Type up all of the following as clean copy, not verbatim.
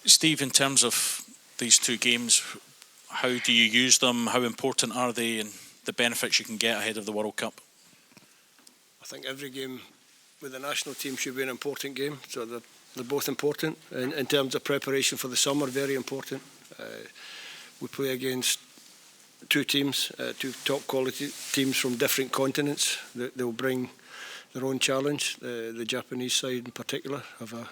Steve, in terms of these two games, how do you use them? How important are they, and the benefits you can get ahead of the World Cup? I think every game with the national team should be an important game. So they're both important. In terms of preparation for the summer, very important. We play against two teams, two top quality teams from different continents. They'll bring their own challenge. The Japanese side in particular have a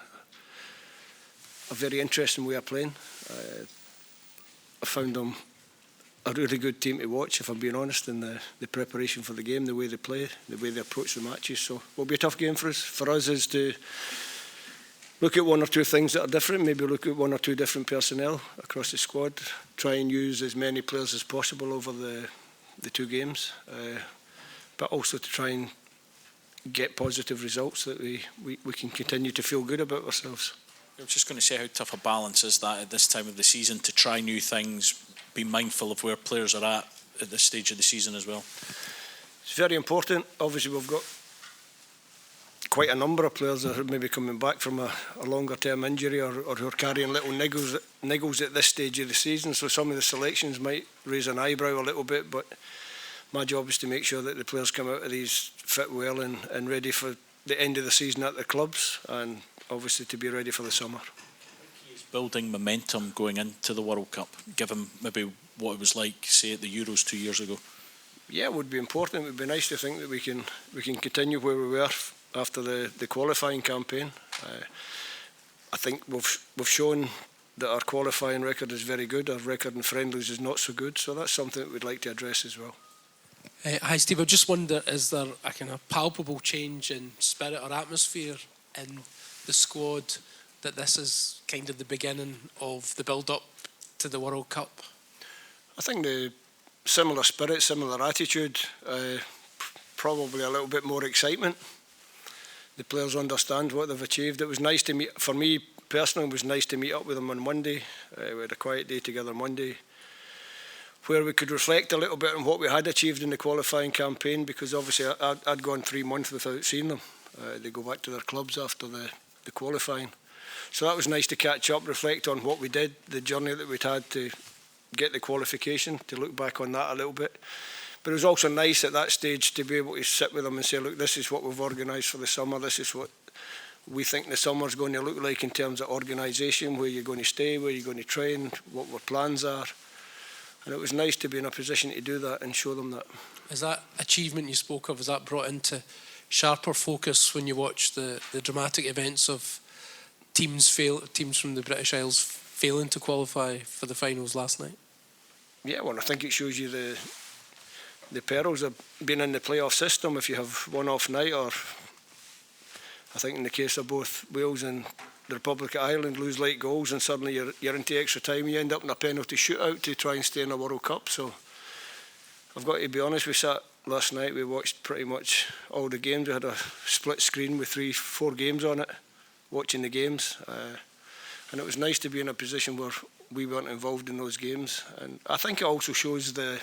very interesting way of playing. I found them a really good team to watch, if I'm being honest, in the preparation for the game, the way they play, the way they approach the matches. So it will be a tough game for us. For us is to look at one or two things that are different, maybe look at one or two different personnel across the squad, try and use as many players as possible over the two games, but also to try and get positive results that we can continue to feel good about ourselves. I was just going to say, how tough a balance is that at this time of the season to try new things, be mindful of where players are at this stage of the season as well? It's very important. Obviously we've got quite a number of players that are maybe coming back from a longer term injury or who are carrying little niggles at this stage of the season, so some of the selections might raise an eyebrow a little bit, but my job is to make sure that the players come out of these fit well and ready for the end of the season at their clubs, and obviously to be ready for the summer. Building momentum going into the World Cup, given maybe what it was like, say, at the Euros 2 years ago? Yeah, it would be important. It would be nice to think that we can continue where we were after the qualifying campaign. I think we've shown that our qualifying record is very good. Our record in friendlies is not so good, so that's something that we'd like to address as well. Hi Steve, I just wonder, is there a kind of palpable change in spirit or atmosphere in the squad, that this is kind of the beginning of the build-up to the World Cup? I think the similar spirit, similar attitude, probably a little bit more excitement. The players understand what they've achieved. It was nice to meet, for me personally, it was nice to meet up with them on Monday. We had a quiet day together Monday, where we could reflect a little bit on what we had achieved in the qualifying campaign, because obviously I'd gone 3 months without seeing them. They go back to their clubs after the qualifying. So that was nice to catch up, reflect on what we did, the journey that we'd had to get the qualification, to look back on that a little bit. But it was also nice at that stage to be able to sit with them and say, look, this is what we've organised for the summer, this is what we think the summer's going to look like in terms of organisation, where you're going to stay, where you're going to train, what our plans are. And it was nice to be in a position to do that and show them that. Is that achievement you spoke of, is that brought into sharper focus when you watch the dramatic events of teams from the British Isles failing to qualify for the finals last night? Yeah, well, I think it shows you the perils of being in the playoff system. If you have one off night, or I think in the case of both Wales and the Republic of Ireland, lose late goals and suddenly you're into extra time, you end up in a penalty shootout to try and stay in a World Cup. So I've got to be honest, we sat last night, we watched pretty much all the games. We had a split screen with 3-4 games on it, watching the games, and it was nice to be in a position where we weren't involved in those games. And I think it also shows the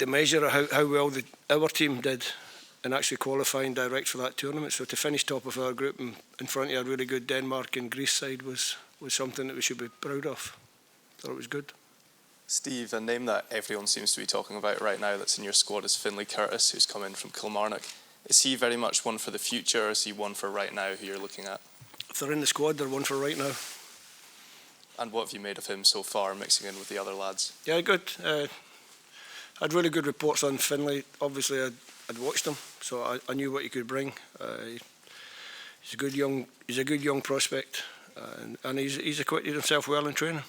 measure of how well our team did in actually qualifying direct for that tournament. So to finish top of our group in front of a really good Denmark and Greece side was something that we should be proud of. Thought it was good. Steve, a name that everyone seems to be talking about right now that's in your squad is Findlay Curtis, who's come in from Kilmarnock. Is he very much one for the future, or is he one for right now who you're looking at? If they're in the squad, they're one for right now. And what have you made of him so far, mixing in with the other lads? Yeah, good. I had really good reports on Findlay. Obviously, I'd watched him, so I knew what he could bring. He's a good young prospect, and he's acquitted himself well in training.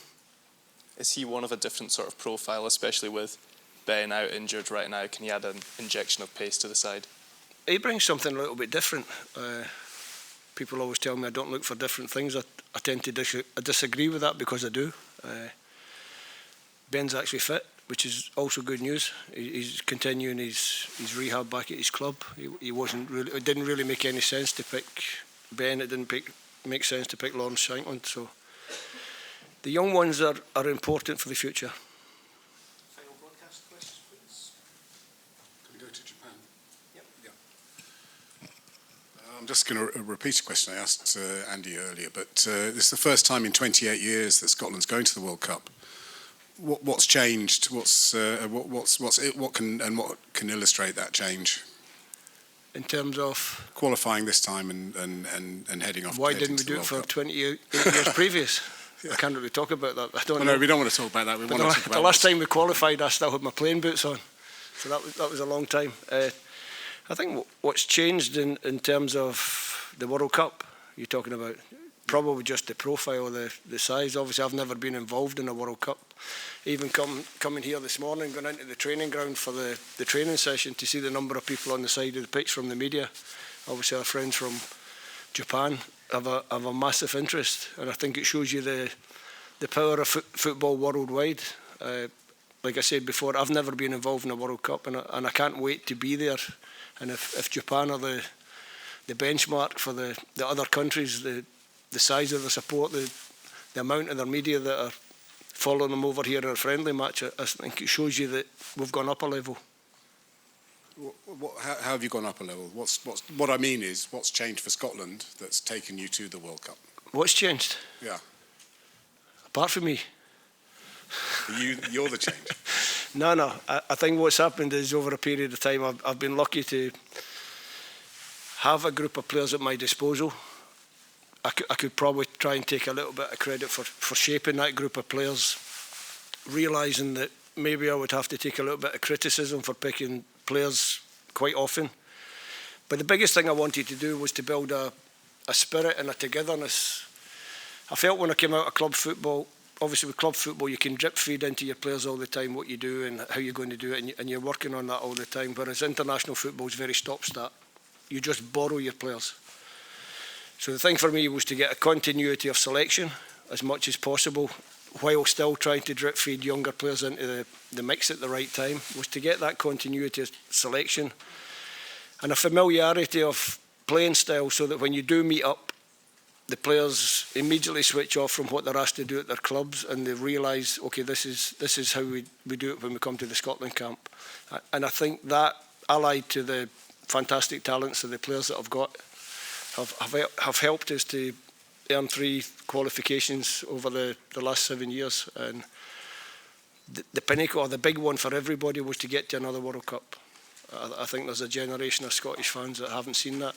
Is he one of a different sort of profile, especially with Ben out injured right now? Can he add an injection of pace to the side? He brings something a little bit different. People always tell me I don't look for different things. I tend to disagree with that, because I do. Ben's actually fit, which is also good news. He's continuing his rehab back at his club. It didn't really make any sense to pick Ben. It didn't make sense to pick Lawrence Shankland. So the young ones are important for the future. Final broadcast questions, please. Can we go to Japan? Yep. Yeah. I'm just going to repeat a question I asked Andy earlier, but this is the first time in 28 years that Scotland's going to the World Cup. What's changed? What can illustrate that change? In terms of qualifying this time and heading off. Why didn't we do it for 28 years previous? Yeah. I can't really talk about that. I don't know. No, we don't want to talk about that. We want to talk about the last time we qualified, I still had my playing boots on, so that was a long time. I think what's changed in terms of the World Cup you're talking about, probably just the profile, the size. Obviously, I've never been involved in a World Cup. Even coming here this morning, going into the training ground for the training session to see the number of people on the side of the pitch from the media. Obviously, our friends from Japan have a massive interest, and I think it shows you the power of football worldwide. Like I said before, I've never been involved in a World Cup, and I can't wait to be there. And if Japan are the benchmark for the other countries, the size of the support, the amount of their media that are following them over here in a friendly match, I think it shows you that we've gone up a level. How have you gone up a level? What I mean is, what's changed for Scotland that's taken you to the World Cup? What's changed? Yeah. Apart from me. You're the change. No. I think what's happened is over a period of time, I've been lucky to have a group of players at my disposal. I could probably try and take a little bit of credit for shaping that group of players, realising that maybe I would have to take a little bit of criticism for picking players quite often. But the biggest thing I wanted to do was to build a spirit and a togetherness. I felt when I came out of club football, obviously with club football you can drip feed into your players all the time what you do and how you're going to do it, and you're working on that all the time, whereas international football is very stop-start. You just borrow your players. So the thing for me was to get a continuity of selection as much as possible, while still trying to drip feed younger players into the mix at the right time, was to get that continuity of selection and a familiarity of playing style, so that when you do meet up, the players immediately switch off from what they're asked to do at their clubs, and they realise, okay, this is how we do it when we come to the Scotland camp. And I think that, allied to the fantastic talents of the players that I've got, have helped us to earn 3 qualifications over the last 7 years. And the pinnacle, or the big one for everybody, was to get to another World Cup. I think there's a generation of Scottish fans that haven't seen that.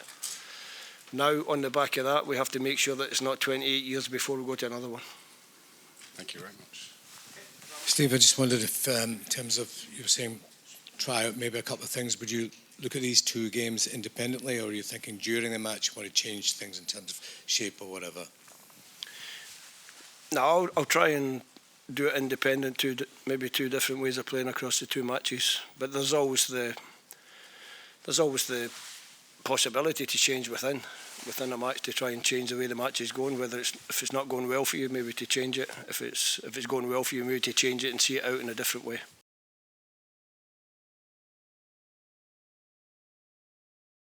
Now, on the back of that, we have to make sure that it's not 28 years before we go to another one. Thank you very much. Steve, I just wondered if, in terms of, you were saying, try out maybe a couple of things, would you look at these 2 games independently, or are you thinking during the match you want to change things in terms of shape or whatever? No, I'll try and do it independent, maybe 2 different ways of playing across the 2 matches. But there's always the possibility to change within a match, to try and change the way the match is going. Whether if it's not going well for you, maybe to change it. If it's going well for you, maybe to change it and see it out in a different way.